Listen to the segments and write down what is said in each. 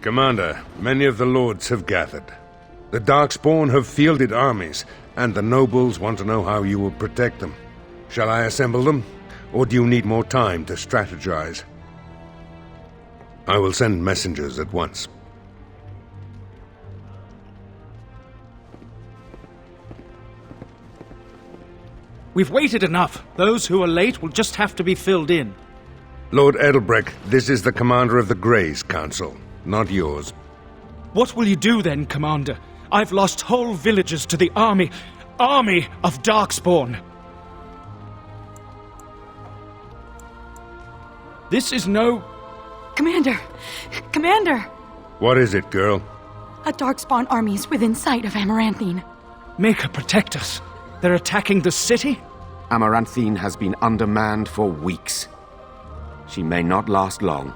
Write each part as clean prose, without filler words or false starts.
Commander, many of the lords have gathered. The Darkspawn have fielded armies, and the nobles want to know how you will protect them. Shall I assemble them, or do you need more time to strategize? I will send messengers at once. We've waited enough. Those who are late will just have to be filled in. Lord Edelbrecht, this is the commander of the Greys Council, not yours. What will you do then, Commander? I've lost whole villages to the army of Darkspawn. This is no... Commander! What is it, girl? A Darkspawn army is within sight of Amaranthine. Make her protect us. They're attacking the city? Amaranthine has been undermanned for weeks. She may not last long.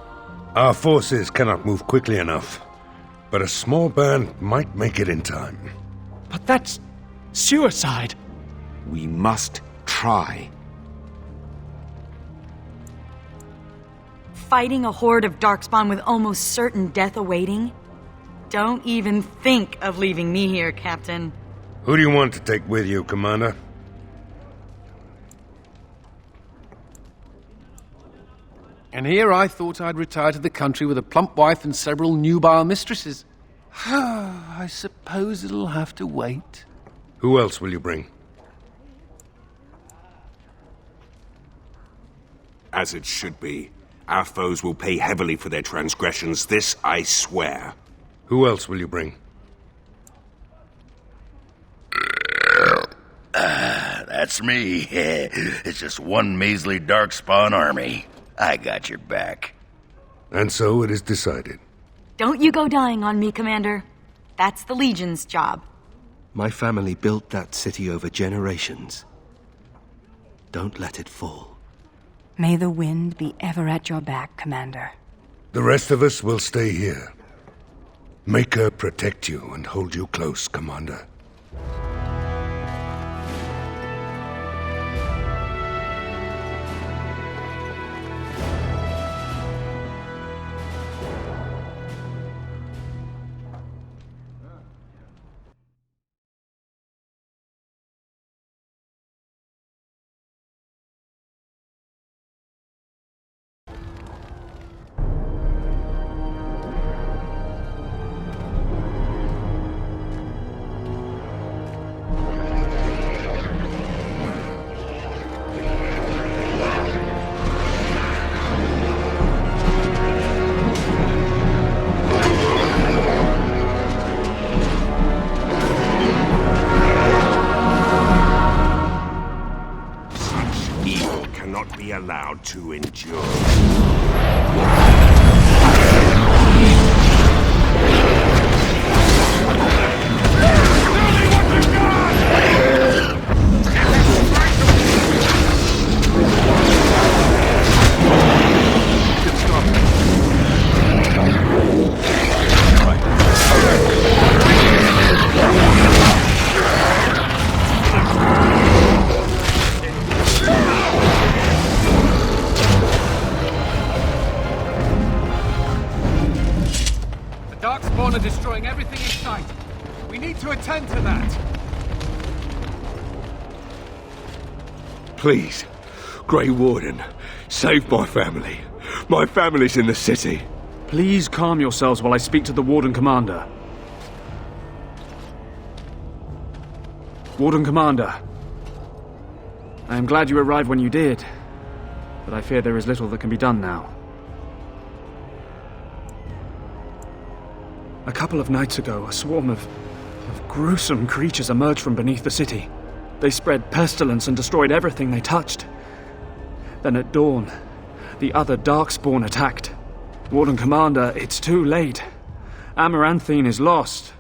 Our forces cannot move quickly enough, but a small band might make it in time. But that's suicide. We must try. Fighting a horde of Darkspawn with almost certain death awaiting? Don't even think of leaving me here, Captain. Who do you want to take with you, Commander? And here I thought I'd retire to the country with a plump wife and several nubile mistresses. I suppose it'll have to wait. Who else will you bring? As it should be. Our foes will pay heavily for their transgressions, this I swear. Who else will you bring? That's me. It's just one measly Darkspawn army. I got your back. And so it is decided. Don't you go dying on me, Commander. That's the Legion's job. My family built that city over generations. Don't let it fall. May the wind be ever at your back, Commander. The rest of us will stay here. Make her protect you and hold you close, Commander. Allowed to endure. Darkspawn are destroying everything in sight. We need to attend to that. Please, Grey Warden, save my family. My family's in the city. Please calm yourselves while I speak to the Warden Commander. Warden Commander, I am glad you arrived when you did, but I fear there is little that can be done now. A couple of nights ago, a swarm of gruesome creatures emerged from beneath the city. They spread pestilence and destroyed everything they touched. Then at dawn, the other Darkspawn attacked. Warden Commander, it's too late. Amaranthine is lost.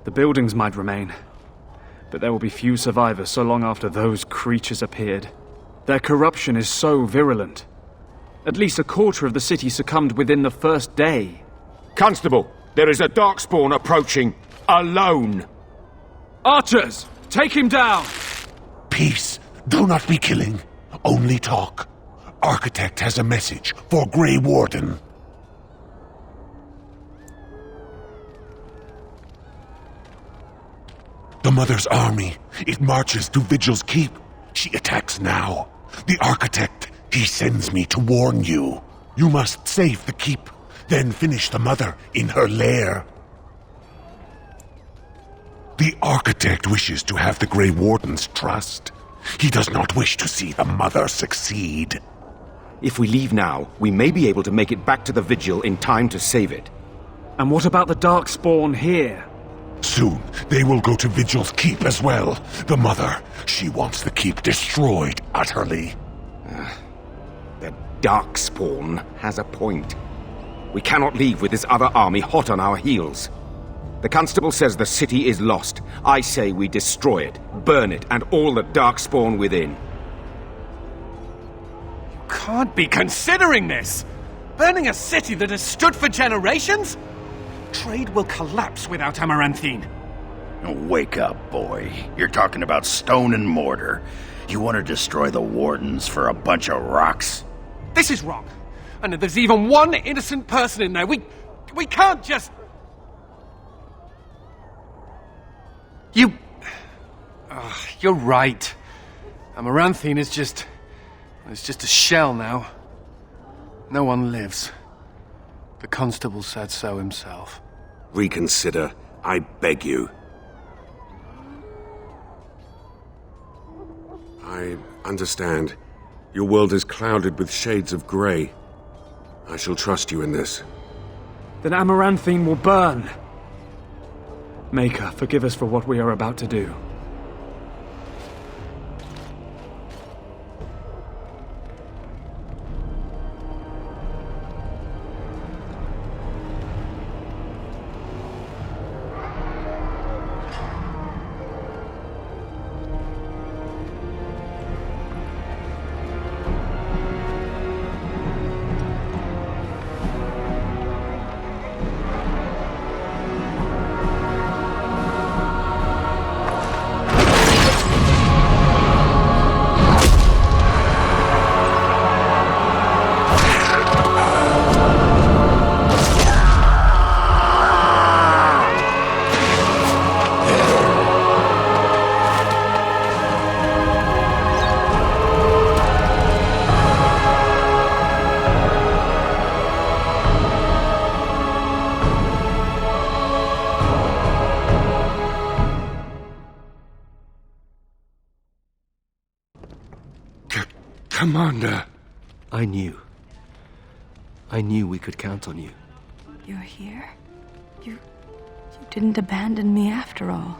The buildings might remain, but there will be few survivors so long after those creatures appeared. Their corruption is so virulent. At least a quarter of the city succumbed within the first day. Constable, there is a Darkspawn approaching. Alone. Archers, take him down! Peace. Do not be killing. Only talk. architect has a message for Grey Warden. The Mother's army, it marches to Vigil's Keep. She attacks now. The architect, he sends me to warn you. You must save the Keep, then finish the Mother in her lair. The architect wishes to have the Grey Warden's trust. He does not wish to see the Mother succeed. If we leave now, we may be able to make it back to the Vigil in time to save it. And what about the Darkspawn here? Soon, they will go to Vigil's Keep as well. The Mother, she wants the Keep destroyed utterly. The Darkspawn has a point. We cannot leave with this other army hot on our heels. The Constable says the city is lost. I say we destroy it, burn it, and all the Darkspawn within. You can't be considering this! Burning a city that has stood for generations? Trade will collapse without Amaranthine. Wake up, boy. You're talking about stone and mortar. You want to destroy the Wardens for a bunch of rocks? This is wrong. And if there's even one innocent person in there, we can't just... You're right. Amaranthine is just... It's just a shell now. No one lives. The Constable said so himself. Reconsider, I beg you. I understand. Your world is clouded with shades of grey. I shall trust you in this. Then Amaranthine will burn. Maker, forgive us for what we are about to do. Commander. I knew we could count on you. You're here? You didn't abandon me after all.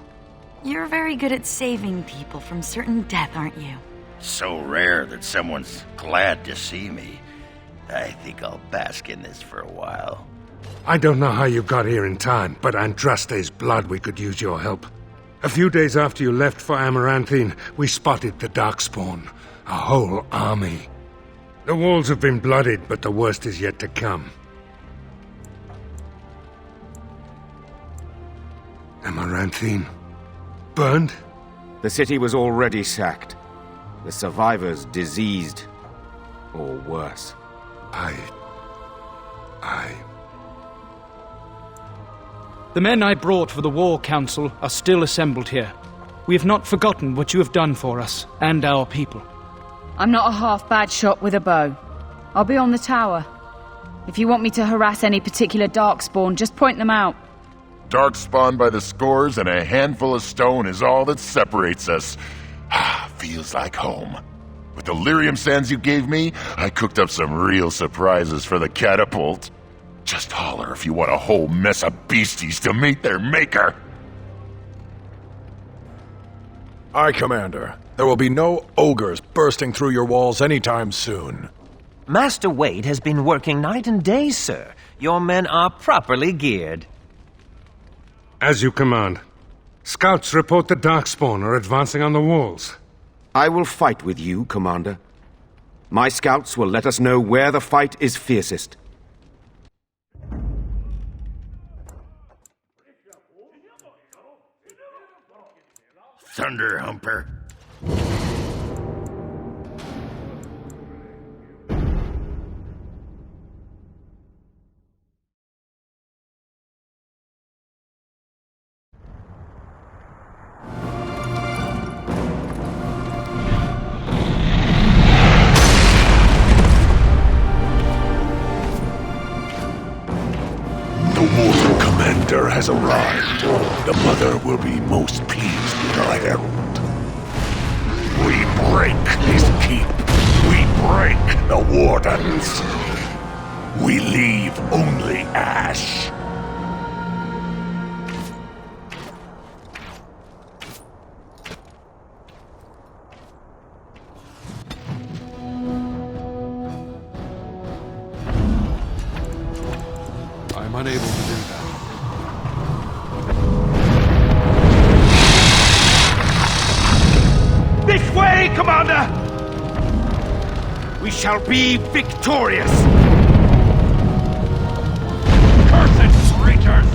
You're very good at saving people from certain death, aren't you? So rare that someone's glad to see me. I think I'll bask in this for a while. I don't know how you got here in time, but Andraste's blood we could use your help. A few days after you left for Amaranthine, we spotted the Darkspawn. A whole army. The walls have been bloodied, but the worst is yet to come. Amaranthine. Burned? The city was already sacked. The survivors diseased. Or worse. The men I brought for the War Council are still assembled here. We have not forgotten what you have done for us and our people. I'm not a half-bad shot with a bow. I'll be on the tower. If you want me to harass any particular Darkspawn, just point them out. Darkspawn by the scores and a handful of stone is all that separates us. Feels like home. With the lyrium sands you gave me, I cooked up some real surprises for the catapult. Just holler if you want a whole mess of beasties to meet their maker. Aye, Commander. There will be no ogres bursting through your walls anytime soon. Master Wade has been working night and day, sir. Your men are properly geared. As you command. Scouts report the Darkspawn are advancing on the walls. I will fight with you, Commander. My scouts will let us know where the fight is fiercest. Thunder Humper. has arrived. The mother will be most pleased with our herald. We break this keep. We break the Wardens. We leave only ash. I'm unable to do that. This way, Commander! We shall be victorious! Cursed traitors!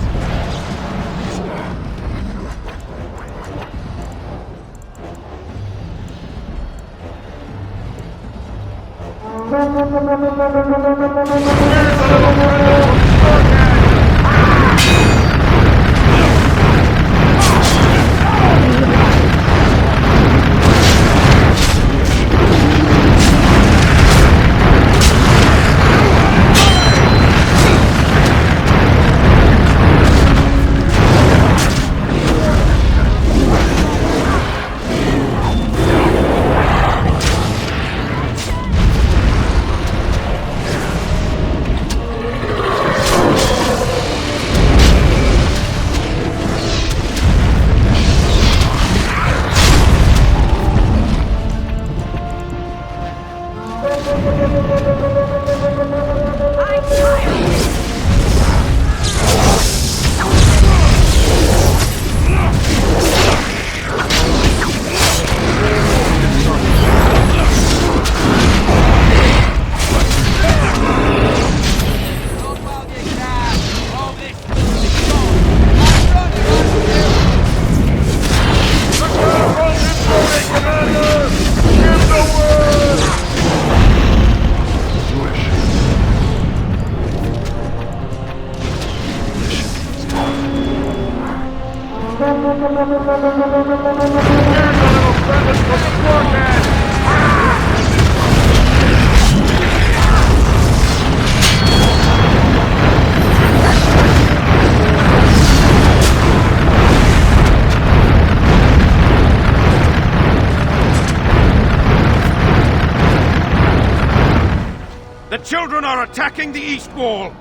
The children are attacking the east wall!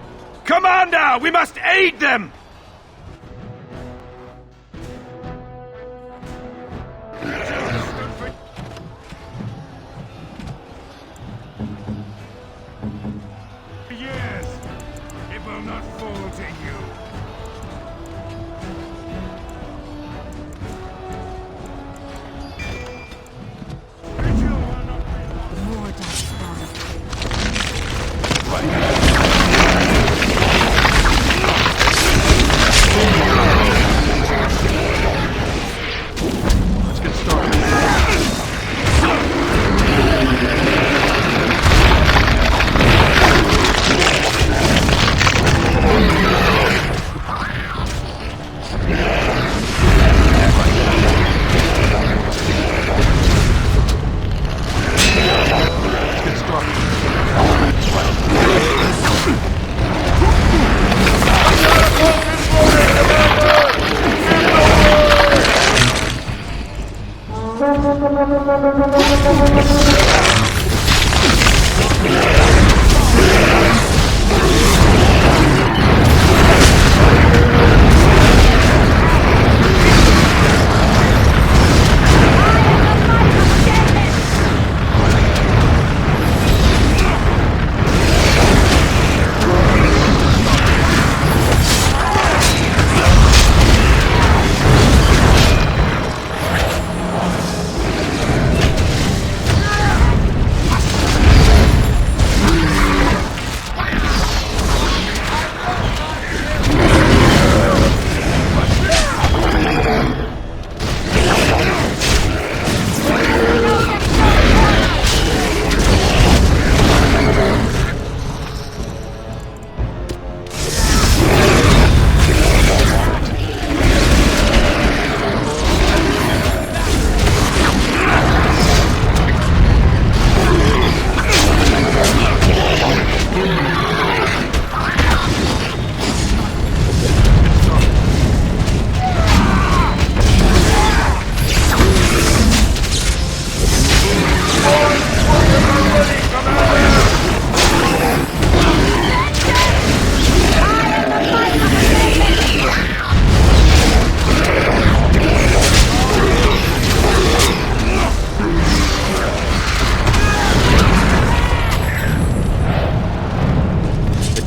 Commander, we must aid them! Yes, it will not fall to you. More darkspawn. Let's get started.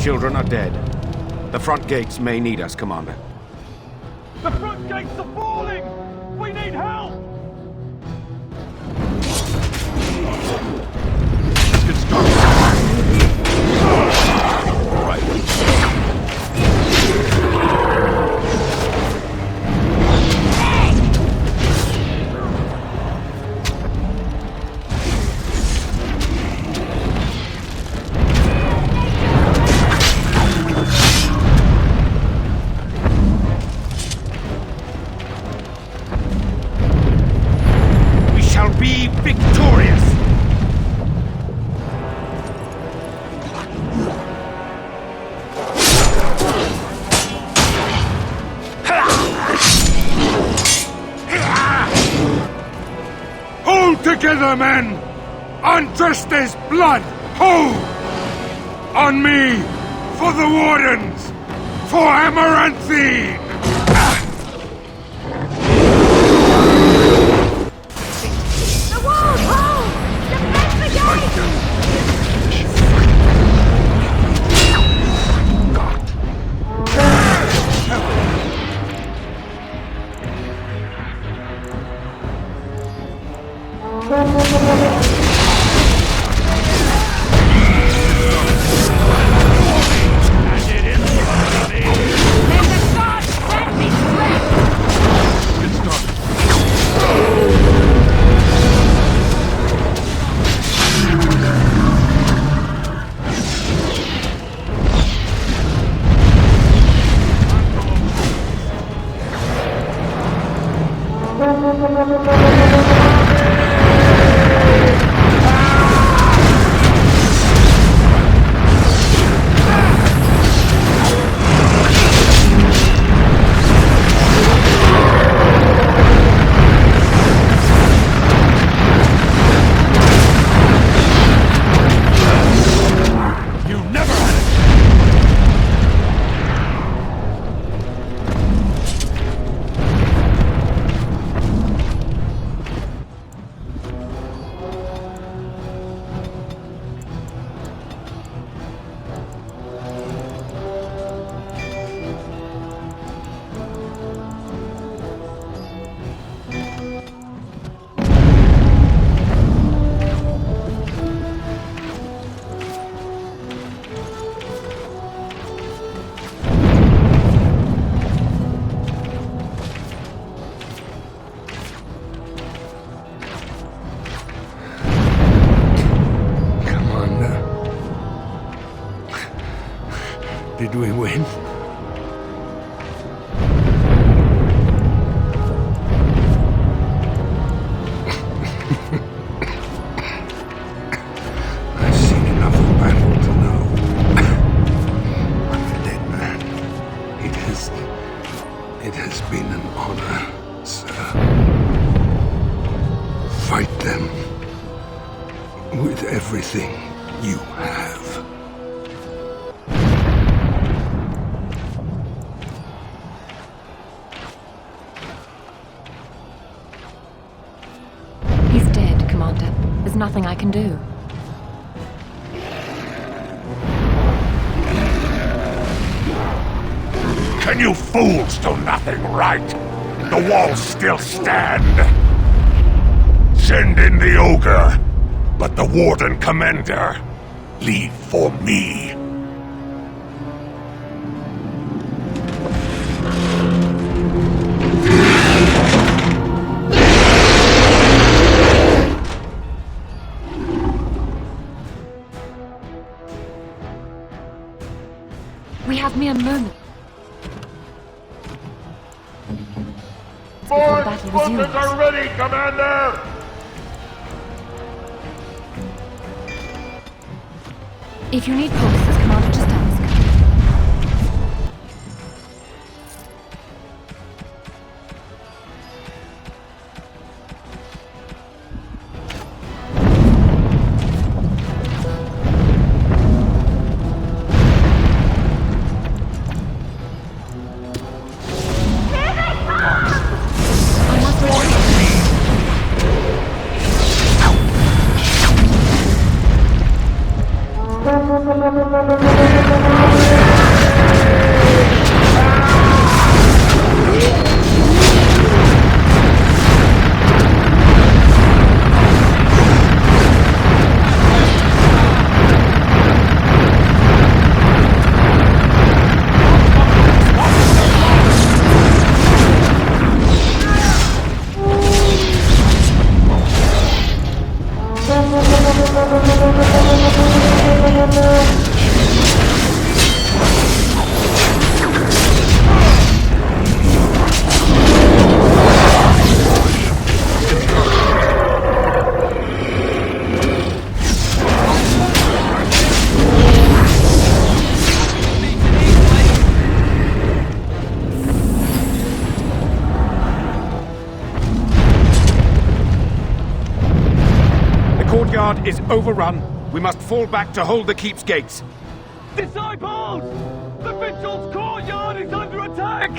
children are dead. The front gates may need us, Commander. The front gates are falling! We need help! Let's get started. Right. Be victorious! Hold together, men! Undressed is blood! Hold! On me! For the Wardens! For Amaranthine! Did we win? I've seen enough of battle to know. I'm a dead man. It has been an honor, sir. Fight them with everything you have. There's nothing I can do. Can you fools do nothing right? The walls still stand. Send in the ogre, but the Warden Commander, leave for me. We have mere moment. More forces are ready, Commander! If you need poultices, Commander, just ask. Commander! courtyard is overrun. We must fall back to hold the keep's gates. Disciples! The Vigil's courtyard is under attack!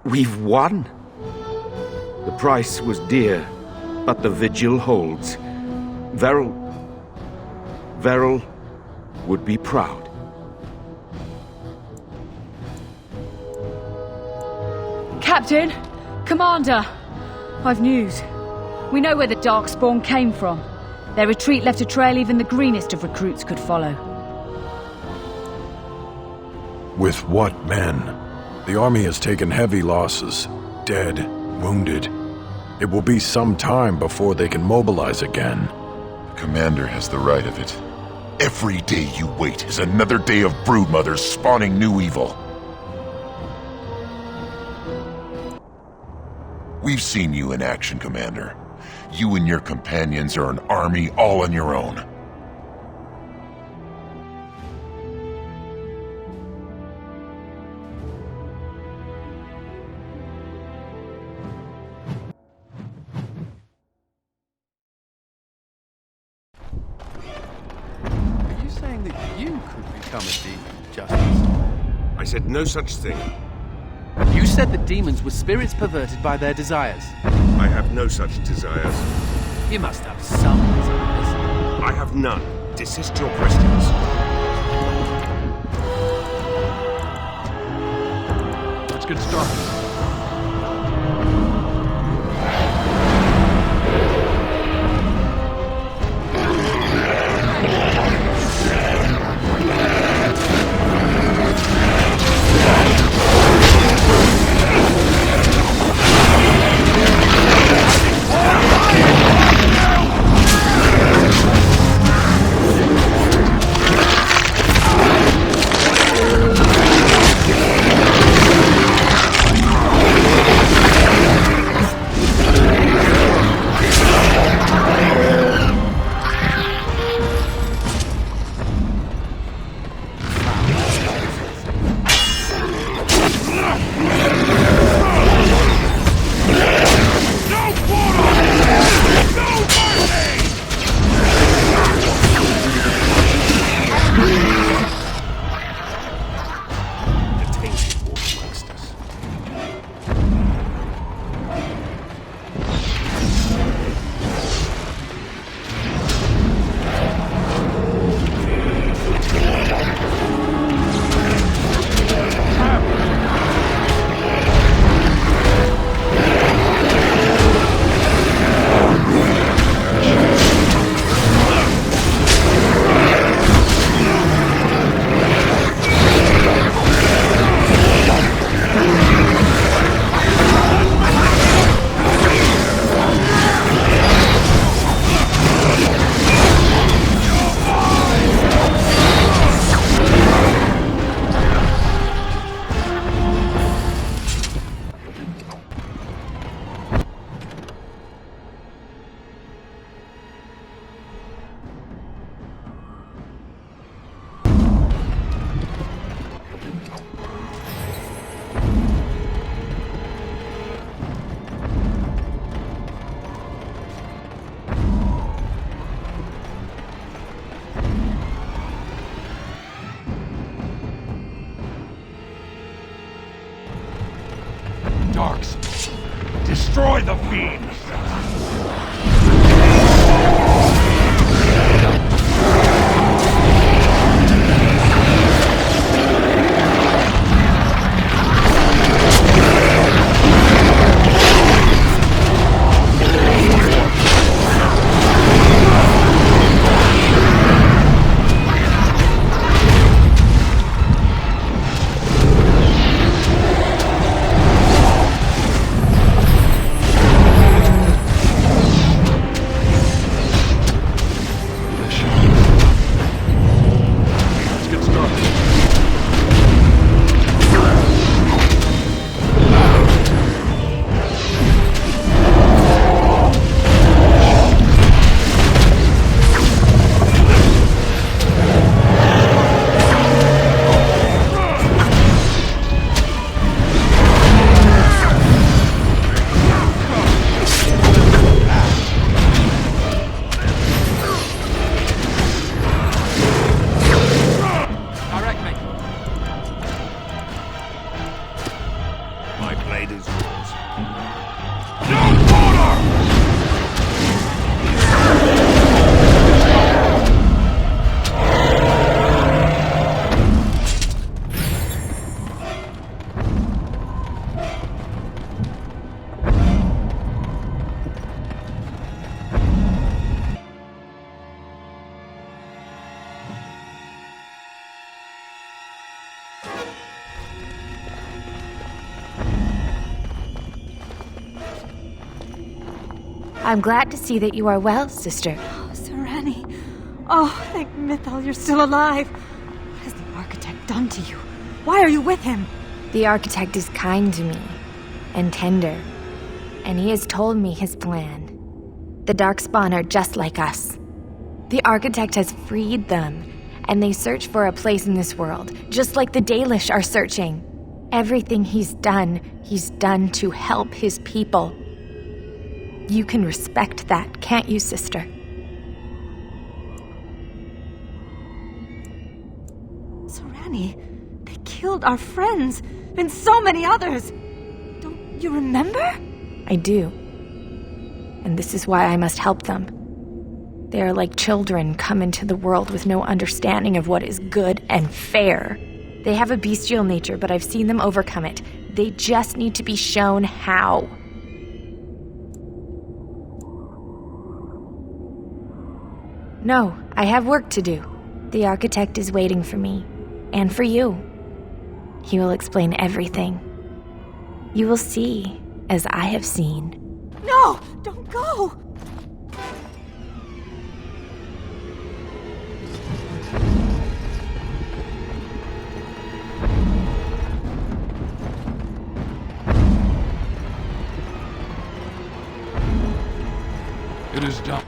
We've won. The price was dear, but the vigil holds. Veril would be proud. Captain! Commander! I've news. We know where the Darkspawn came from. Their retreat left a trail even the greenest of recruits could follow. With what men? The army has taken heavy losses. Dead, wounded. It will be some time before they can mobilize again. The commander has the right of it. Every day you wait is another day of broodmothers spawning new evil. We've seen you in action, Commander. You and your companions are an army all on your own. Are you saying that you could become a demon, Justice? I said no such thing. You said that demons were spirits perverted by their desires. I have no such desires. You must have some desires. I have none. Desist your questions. Let's get started. Darkspawn. Destroy the fiend! I'm glad to see that you are well, sister. Oh, Serani. Oh, thank Mythal you're still alive. What has the Architect done to you? Why are you with him? The Architect is kind to me, and tender, and he has told me his plan. The Darkspawn are just like us. The Architect has freed them, and they search for a place in this world, just like the Dalish are searching. Everything he's done to help his people. You can respect that, can't you, sister? Serani, they killed our friends, and so many others. Don't you remember? I do. And this is why I must help them. They are like children come into the world with no understanding of what is good and fair. They have a bestial nature, but I've seen them overcome it. They just need to be shown how. No, I have work to do. The Architect is waiting for me, and for you. He will explain everything. You will see, as I have seen. No! Don't go! It is done.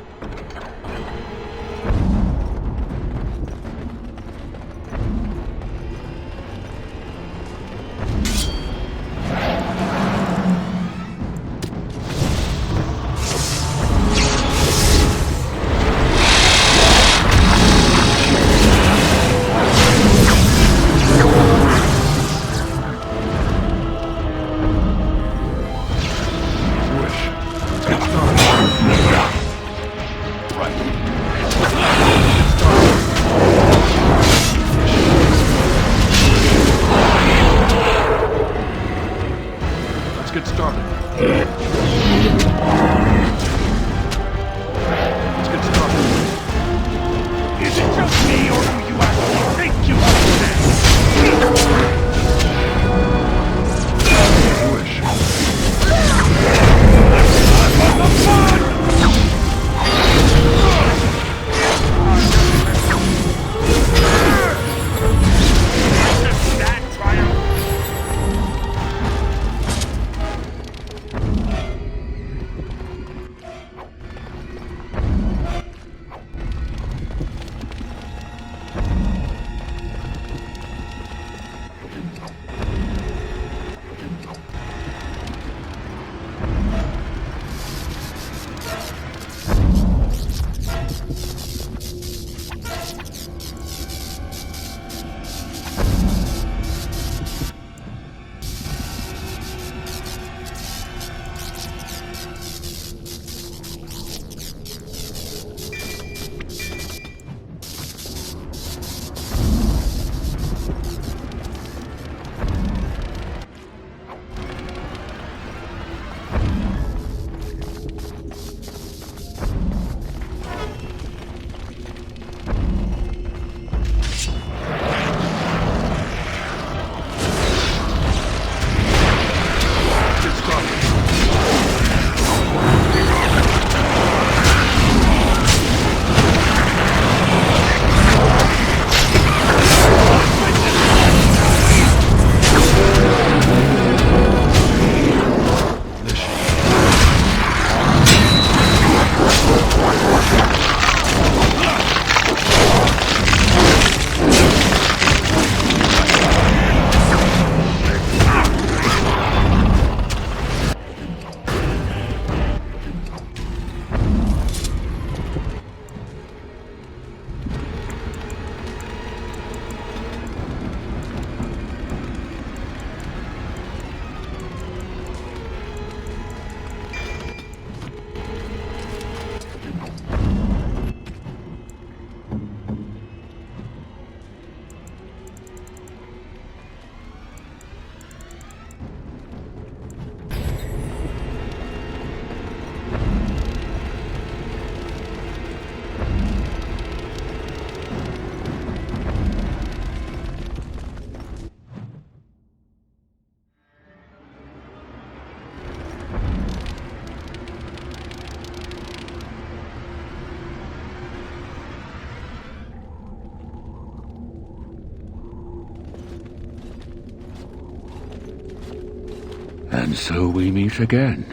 And so we meet again.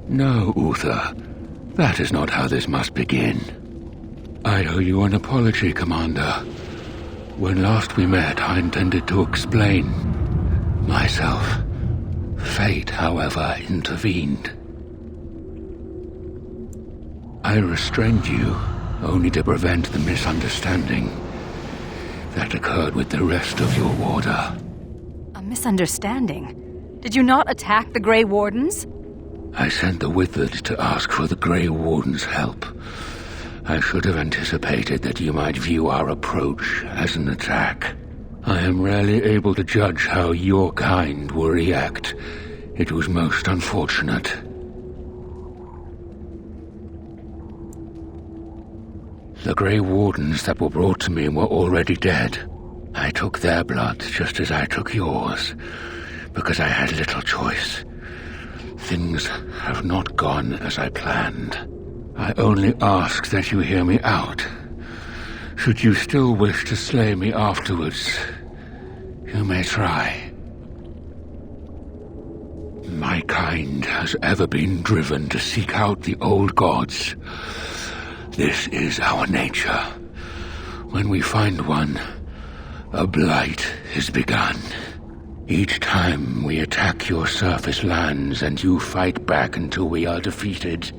No, Uther. That is not how this must begin. I owe you an apology, Commander. When last we met, I intended to explain myself. Fate, however, intervened. I restrained you, only to prevent the misunderstanding that occurred with the rest of your order. A misunderstanding? Did you not attack the Grey Wardens? I sent the Withered to ask for the Grey Warden's help. I should have anticipated that you might view our approach as an attack. I am rarely able to judge how your kind will react. It was most unfortunate. The Grey Wardens that were brought to me were already dead. I took their blood just as I took yours, because I had little choice. Things have not gone as I planned. I only ask that you hear me out. Should you still wish to slay me afterwards, you may try. My kind has ever been driven to seek out the old gods. This is our nature. When we find one, a blight is begun. Each time we attack your surface lands and you fight back until we are defeated.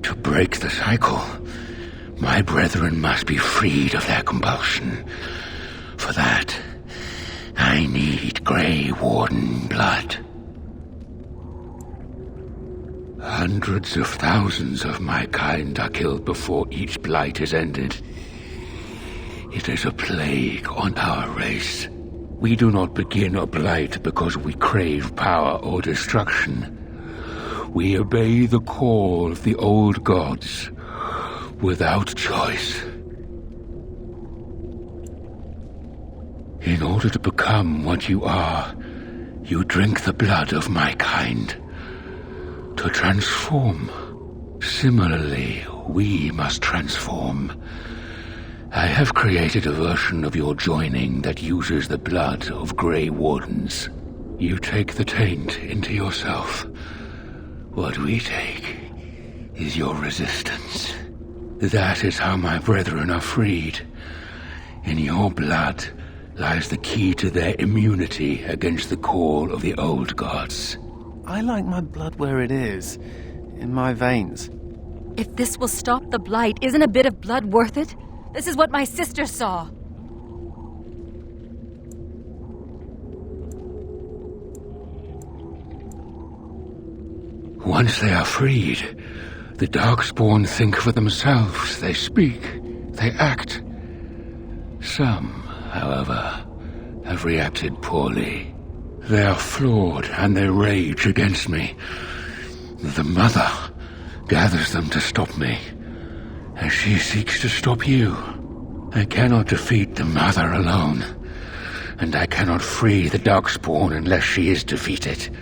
To break the cycle, my brethren must be freed of their compulsion. For that, I need Grey Warden blood. Hundreds of thousands of my kind are killed before each blight is ended. It is a plague on our race. We do not begin a blight because we crave power or destruction. We obey the call of the old gods without choice. In order to become what you are, you drink the blood of my kind. To transform. Similarly, we must transform. I have created a version of your joining that uses the blood of Grey Wardens. You take the taint into yourself. What we take is your resistance. That is how my brethren are freed. In your blood lies the key to their immunity against the call of the old gods. I like my blood where it is, in my veins. If this will stop the blight, isn't a bit of blood worth it? This is what my sister saw. Once they are freed, the Darkspawn think for themselves. They speak, they act. Some, however, have reacted poorly. They are flawed and they rage against me. The Mother gathers them to stop me, as she seeks to stop you. I cannot defeat the Mother alone, and I cannot free the Darkspawn unless she is defeated.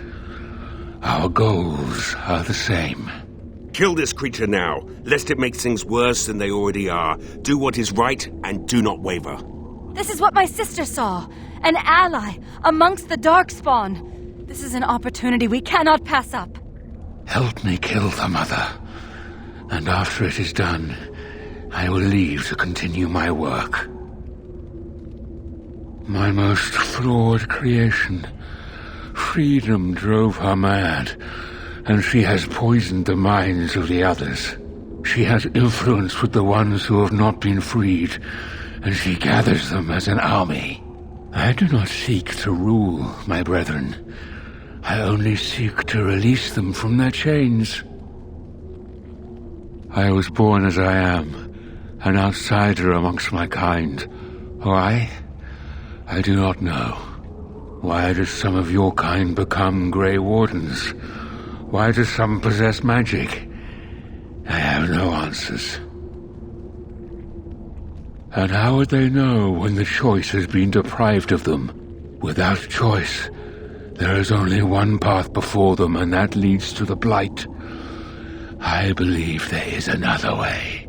Our goals are the same. Kill this creature now, lest it makes things worse than they already are. Do what is right, and do not waver. This is what my sister saw. An ally amongst the Darkspawn. This is an opportunity we cannot pass up. Help me kill the Mother, and after it is done, I will leave to continue my work. My most flawed creation. Freedom drove her mad, and she has poisoned the minds of the others. She has influence with the ones who have not been freed, and she gathers them as an army. I do not seek to rule, my brethren. I only seek to release them from their chains. I was born as I am, an outsider amongst my kind. Why? I do not know. Why do some of your kind become Grey Wardens? Why do some possess magic? I have no answers. And how would they know when the choice has been deprived of them? Without choice, there is only one path before them, and that leads to the Blight. I believe there is another way.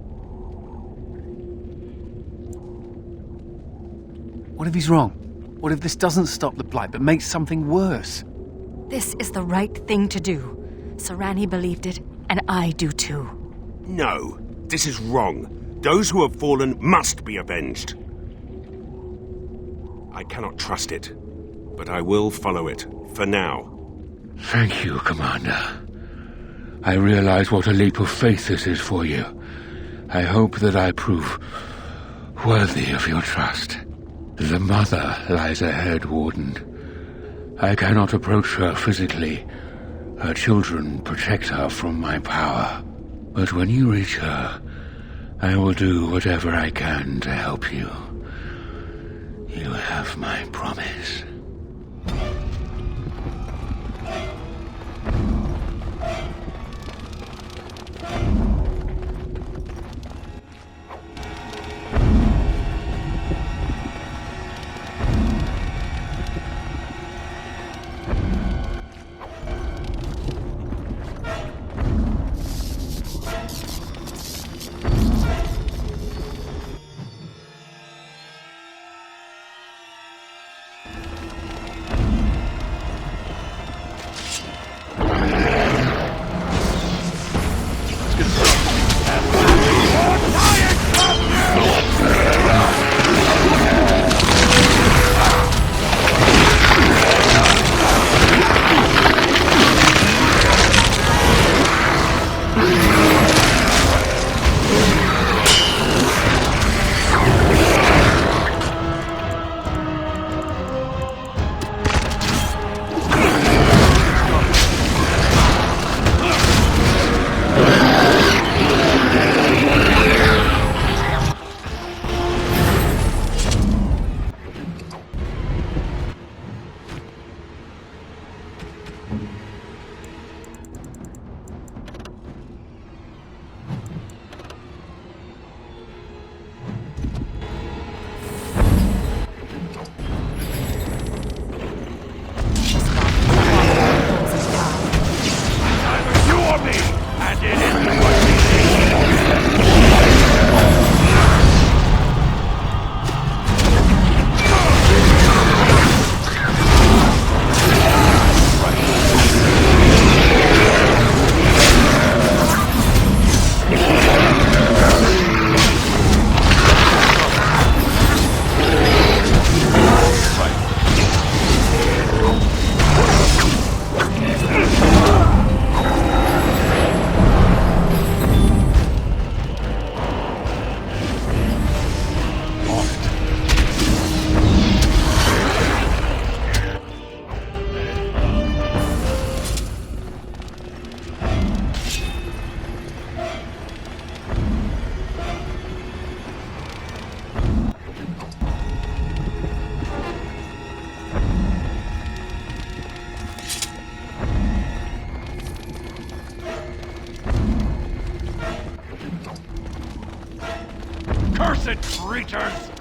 What if he's wrong? What if this doesn't stop the Blight, but makes something worse? This is the right thing to do. Sarani believed it, and I do too. No, this is wrong. Those who have fallen must be avenged. I cannot trust it, but I will follow it, for now. Thank you, Commander. I realize what a leap of faith this is for you. I hope that I prove worthy of your trust. The mother lies ahead, Warden. I cannot approach her physically. Her children protect her from my power. But when you reach her, I will do whatever I can to help you. You have my promise. Cursed creatures!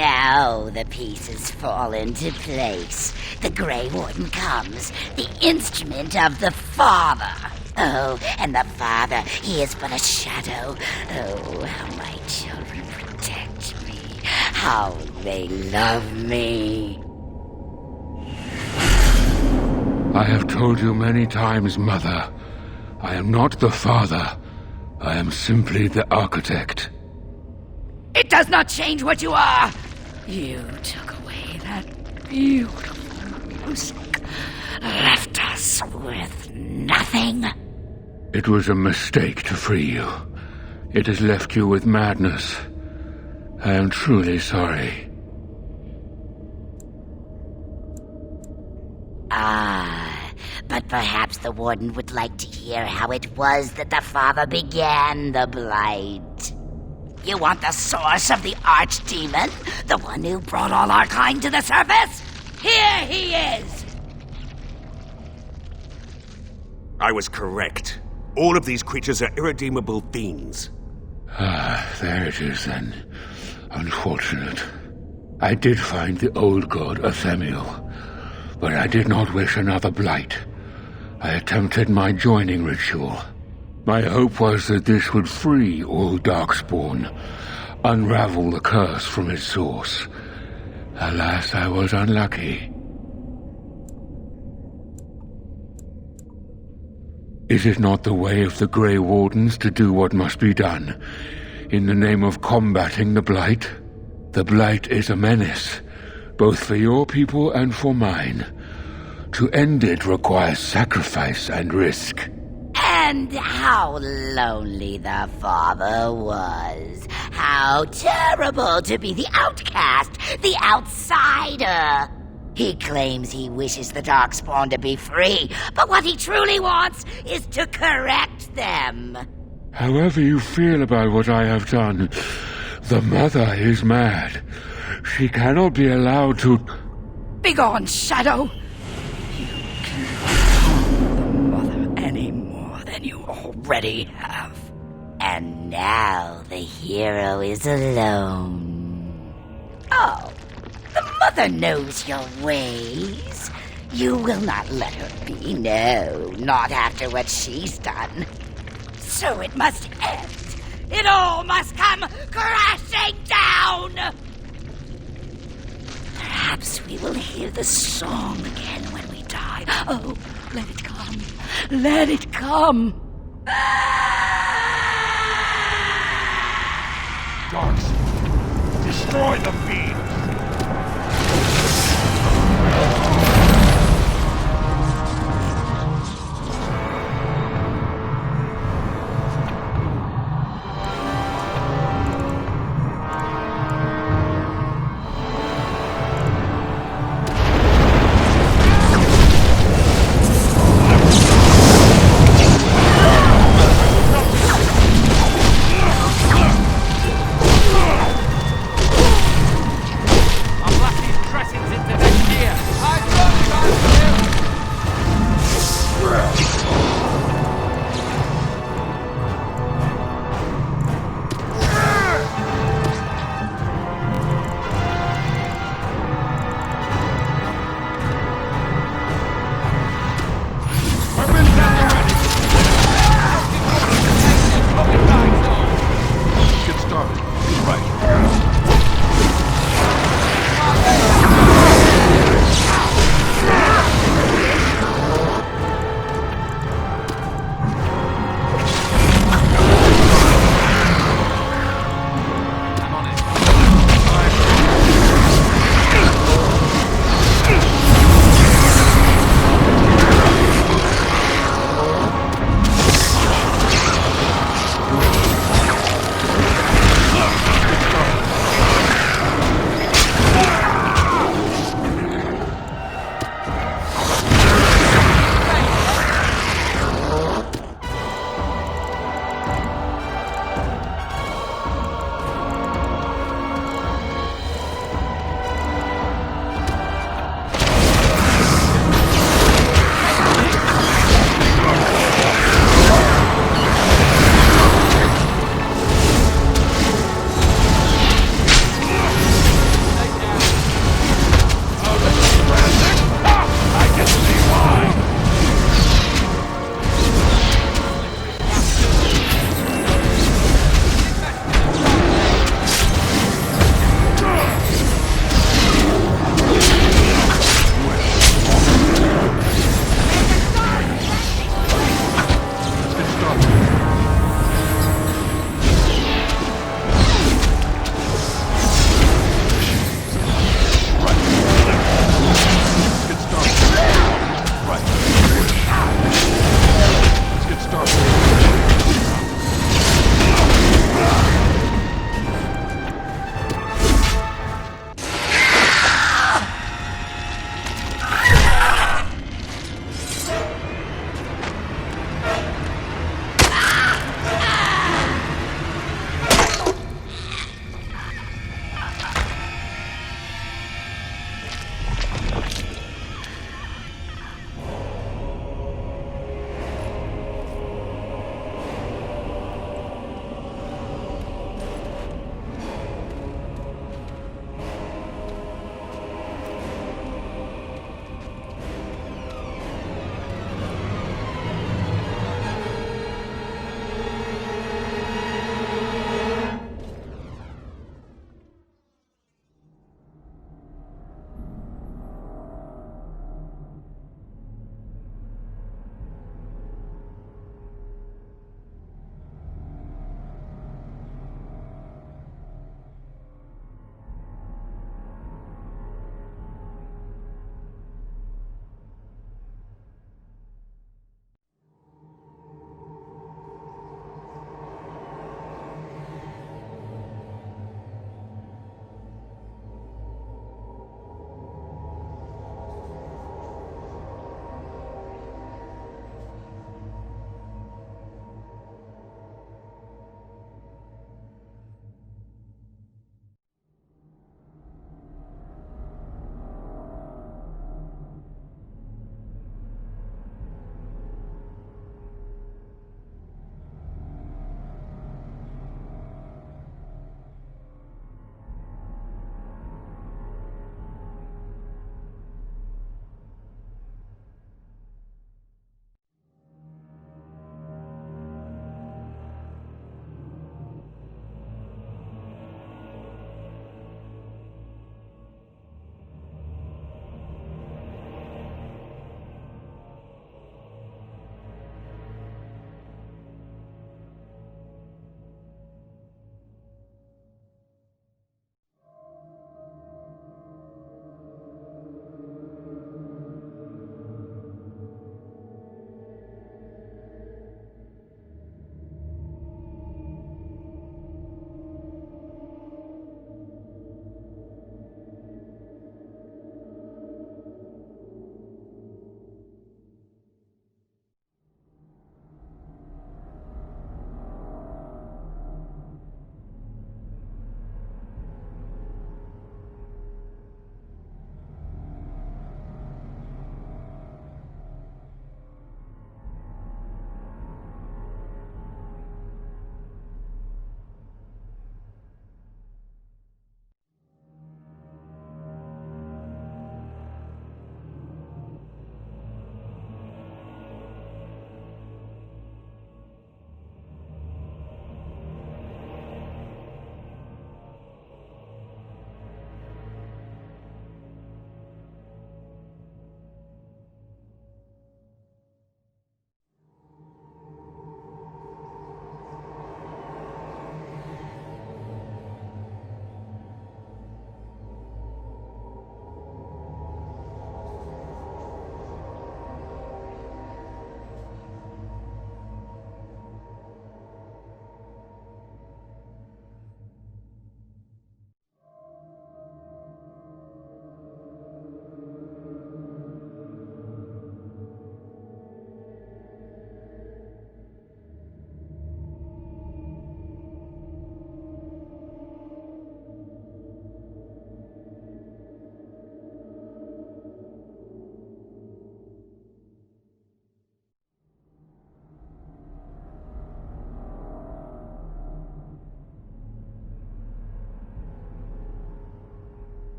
Now the pieces fall into place. The Grey Warden comes, the instrument of the Father. Oh, and the Father, he is but a shadow. Oh, how my children protect me. How they love me. I have told you many times, Mother. I am not the Father. I am simply the Architect. It does not change what you are. You took away that beautiful music, left us with nothing. It was a mistake to free you. It has left you with madness. I am truly sorry. But perhaps the Warden would like to hear how it was that the Father began the Blight. You want the source of the Archdemon? The one who brought all our kind to the surface? Here he is! I was correct. All of these creatures are irredeemable fiends. There it is then. Unfortunate. I did find the old god Athemiel, but I did not wish another blight. I attempted my joining ritual. My hope was that this would free all Darkspawn, unravel the curse from its source. Alas, I was unlucky. Is it not the way of the Grey Wardens to do what must be done, in the name of combating the Blight? The Blight is a menace, both for your people and for mine. To end it requires sacrifice and risk. And how lonely the Father was. How terrible to be the outcast, the outsider. He claims he wishes the Darkspawn to be free, but what he truly wants is to correct them. However you feel about what I have done, the Mother is mad. She cannot be allowed to... Begone, Shadow! You cannot harm the Mother any more than you already have. And now the hero is alone. Oh, the Mother knows your ways. You will not let her be, no, not after what she's done. So it must end. It all must come crashing down! Perhaps we will hear the song again when we die. Oh, let it come. Let it come. Darkspawn, destroy the beast!